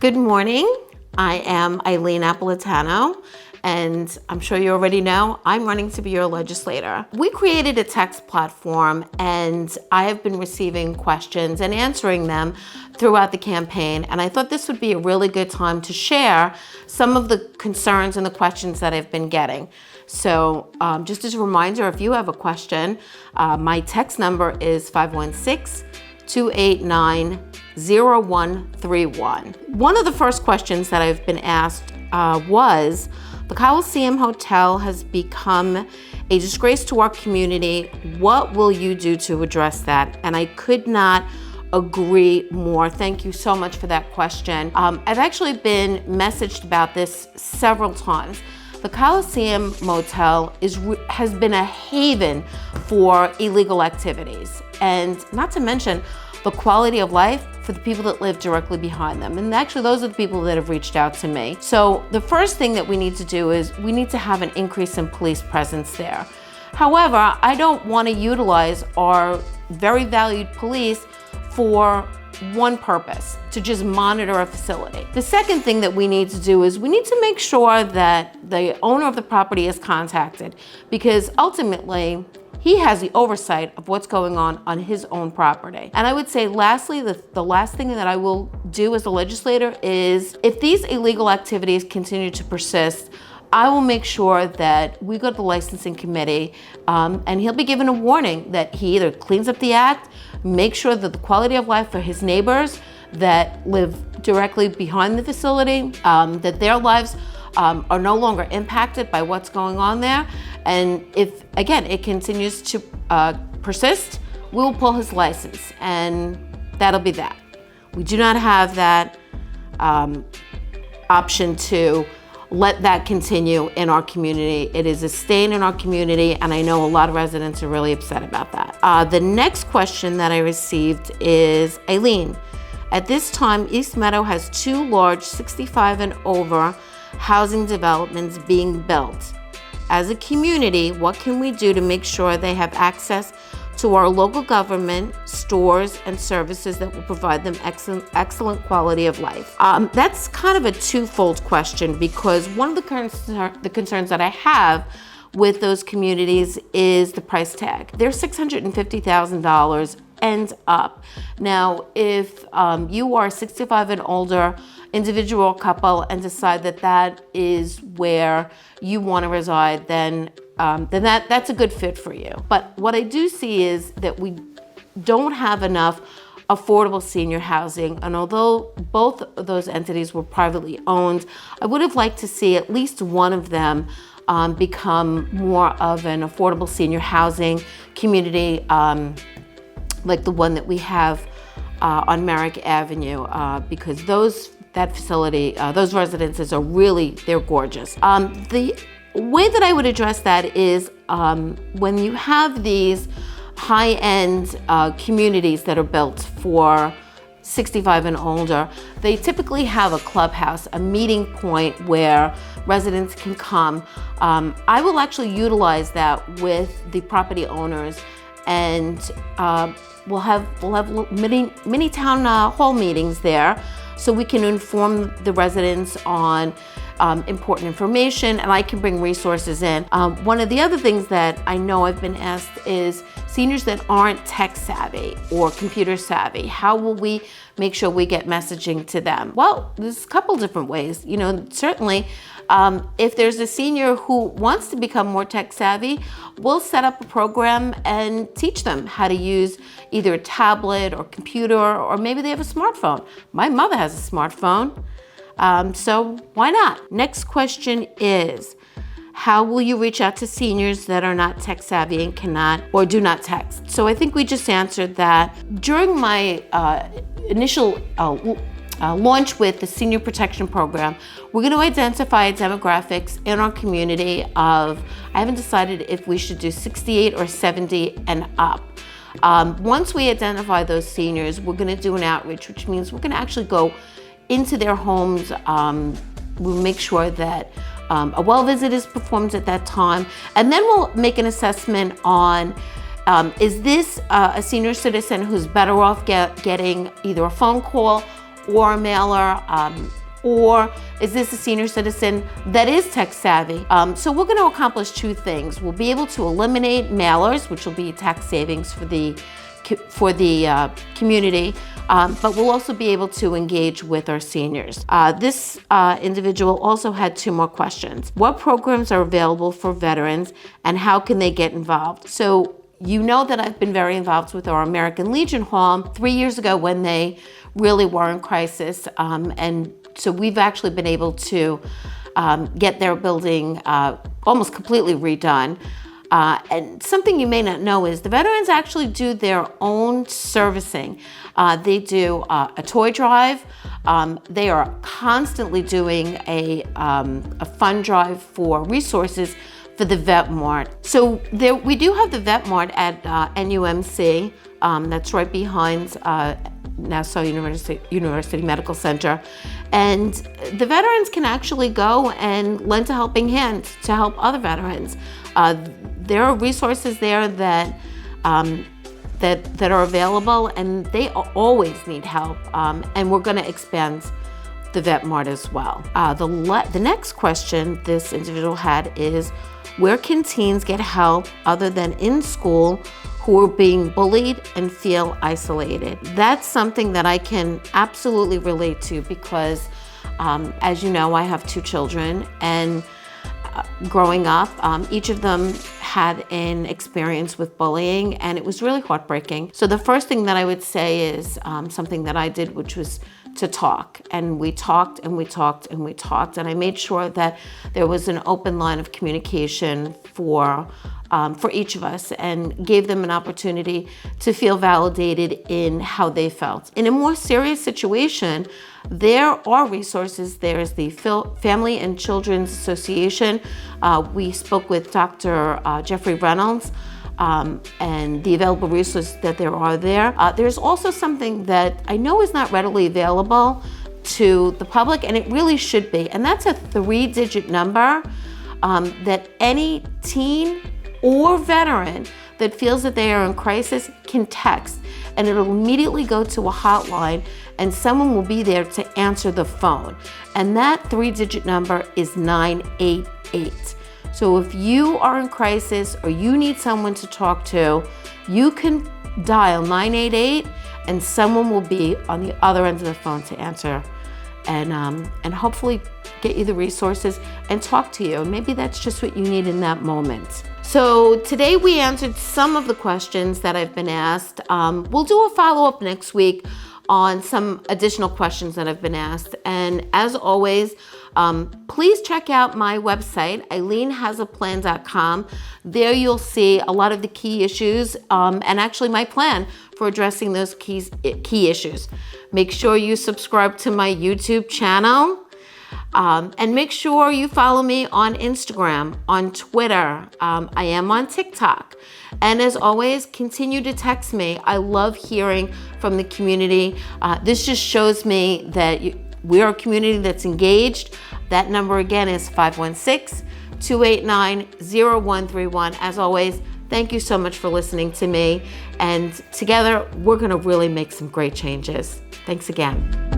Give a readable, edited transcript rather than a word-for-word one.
Good morning. I am Eileen Napolitano, and I'm sure you already know, I'm running to be your legislator. We created a text platform, and I have been receiving questions and answering them throughout the campaign, and I thought this would be a really good time to share some of the concerns and the questions that I've been getting. So just as a reminder, if you have a question, my text number is 516-289-0131. One of the first questions that I've been asked was, the Colosseum Hotel has become a disgrace to our community. What will you do to address that? And I could not agree more. Thank you so much for that question. I've actually been messaged about this several times. The Colosseum Motel has been a haven for illegal activities, and not to mention the quality of life for the people that live directly behind them. And actually, those are the people that have reached out to me. So the first thing that we need to do is we need to have an increase in police presence there. However, I don't want to utilize our very valued police for one purpose, to just monitor a facility. The second thing that we need to do is we need to make sure that the owner of the property is contacted, because ultimately he has the oversight of what's going on his own property. And I would say lastly, the last thing that I will do as a legislator is, if these illegal activities continue to persist, I will make sure that we go to the licensing committee and he'll be given a warning that he either cleans up the act, make sure that the quality of life for his neighbors that live directly behind the facility, that their lives are no longer impacted by what's going on there. And if, again, it continues to persist, we will pull his license, and that'll be that. We do not have that option to let that continue in our community. It is a stain in our community, and I know a lot of residents are really upset about that. The next question that I received is, Eileen, at this time, East Meadow has 2 large 65 and over housing developments being built. As a community, what can we do to make sure they have access to our local government, stores, and services that will provide them excellent quality of life? That's kind of a twofold question, because one of the concerns that I have with those communities is the price tag. They're $650,000 and up. Now, if you are 65 and older, individual couple, and decide that that is where you want to reside, then that's a good fit for you. But what I do see is that we don't have enough affordable senior housing, and although both of those entities were privately owned, I would have liked to see at least one of them become more of an affordable senior housing community, like the one that we have on Merrick Avenue, because that facility, those residences are really, they're gorgeous. The way that I would address that is when you have these high-end communities that are built for 65 and older, they typically have a clubhouse, a meeting point where residents can come. I will actually utilize that with the property owners, and we'll have mini town hall meetings there, so we can inform the residents on important information, and I can bring resources in. One of the other things that I know I've been asked is seniors that aren't tech savvy or computer savvy. How will we make sure we get messaging to them? Well, there's a couple different ways. You know, certainly, if there's a senior who wants to become more tech savvy, we'll set up a program and teach them how to use either a tablet or computer, or maybe they have a smartphone. My mother has a smartphone, so why not? Next question is, how will you reach out to seniors that are not tech savvy and cannot or do not text? So I think we just answered that. During my initial launch with the Senior Protection Program, we're going to identify demographics in our community of, I haven't decided if we should do 68 or 70 and up. Once we identify those seniors, we're going to do an outreach, which means we're going to actually go into their homes. We'll make sure that a well visit is performed at that time, and then we'll make an assessment on is this a senior citizen who's better off getting either a phone call or a mailer, or is this a senior citizen that is tech savvy? So we're going to accomplish two things. We'll be able to eliminate mailers, which will be tax savings for the community, but we'll also be able to engage with our seniors. This individual also had two more questions. What programs are available for veterans and how can they get involved? So you know that I've been very involved with our American Legion Hall 3 years ago when they really were in crisis, and so we've actually been able to get their building almost completely redone. And something you may not know is the veterans actually do their own servicing. They do a toy drive. They are constantly doing a fund drive for resources for the Vet Mart. So we do have the Vet Mart at NUMC. That's right behind Nassau University Medical Center. And the veterans can actually go and lend a helping hand to help other veterans. There are resources there that are available, and they always need help. And we're going to expand the Vet Mart as well. The next question this individual had is, where can teens get help other than in school who are being bullied and feel isolated? That's something that I can absolutely relate to because, as you know, I have two children, and growing up, each of them had an experience with bullying, and it was really heartbreaking. So the first thing that I would say is something that I did, which was to talk. And we talked and we talked and we talked, and I made sure that there was an open line of communication for each of us, and gave them an opportunity to feel validated in how they felt. In a more serious situation, there are resources. There is the Family and Children's Association. We spoke with Dr. Jeffrey Reynolds, and the available resources that there are there. There's also something that I know is not readily available to the public, and it really should be, and that's a 3-digit number that any teen or veteran that feels that they are in crisis can text, and it'll immediately go to a hotline, and someone will be there to answer the phone. And that 3-digit number is 988. So if you are in crisis or you need someone to talk to, you can dial 988 and someone will be on the other end of the phone to answer and hopefully get you the resources and talk to you. Maybe that's just what you need in that moment. So today we answered some of the questions that I've been asked. We'll do a follow-up next week on some additional questions that have been asked. And as always, please check out my website, eileenhasaplan.com. There you'll see a lot of the key issues and actually my plan for addressing those key issues. Make sure you subscribe to my YouTube channel. And make sure you follow me on Instagram, on Twitter. I am on TikTok. And as always, continue to text me. I love hearing from the community. This just shows me that we are a community that's engaged. That number again is 516-289-0131. As always, thank you so much for listening to me. And together, we're gonna really make some great changes. Thanks again.